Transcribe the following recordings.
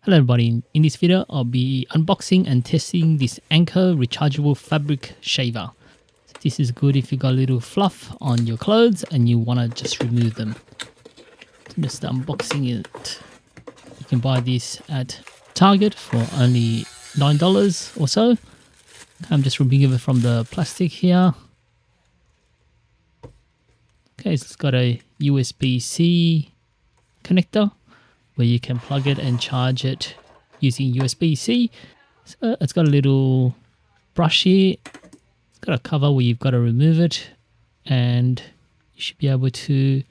Hello everybody, in this video I'll be unboxing and testing this Anko Rechargeable Fabric Shaver. This is good if you got a little fluff on your clothes and you want to just remove them. So just unboxing it. You can buy this at Target for only $9 or so. I'm just removing it from the plastic here. Okay, so it's got a USB-C connector where you can plug it and charge it using USB-C. So it's got a little brush here. It's got a cover where you've got to remove it, and you should be able to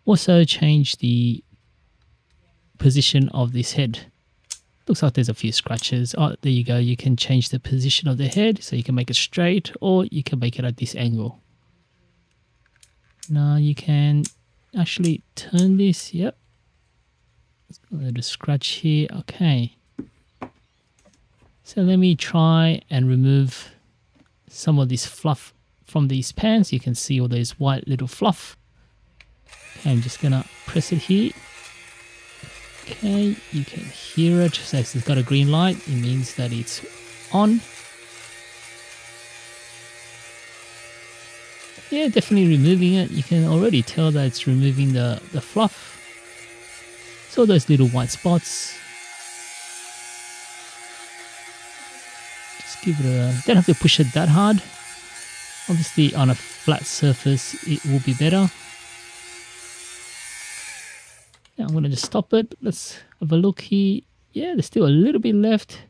also change the position of this head. Looks like there's a few scratches. Oh, there you go. You can change the position of the head, so you can make it straight or you can make it at this angle. Now you can actually turn this. Yep. A little scratch here. Okay, so let me try and remove some of this fluff from these pants. You can see all those white little fluff. Okay, I'm just gonna press it here. Okay, you can hear it. So it's got a green light. It means that it's on. Yeah, definitely removing it. You can already tell that it's removing the fluff. So those little white spots, just give it a, don't have to push it that hard. Obviously on a flat surface it will be better. Now I'm going to just stop it. Let's have a look here. Yeah, there's still a little bit left.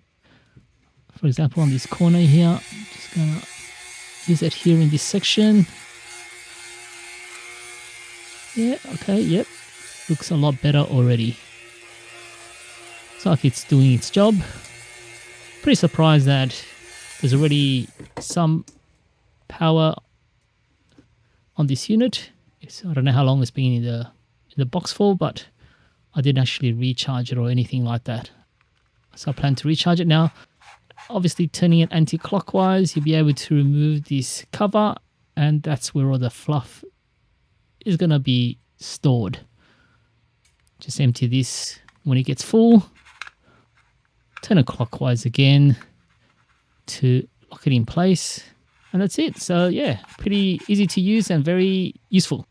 For example, on this corner here, I'm just going to use it here in this section. Yeah, okay, yep. Looks a lot better already. Looks like it's doing its job. Pretty surprised that there's already some power on this unit. I don't know how long it's been in the box for, but I didn't actually recharge it or anything like that. So I plan to recharge it now. Obviously turning it anti-clockwise, you'll be able to remove this cover, and that's where all the fluff is going to be stored. Just empty this when it gets full. Turn it clockwise again to lock it in place. And that's it. So yeah, pretty easy to use and very useful.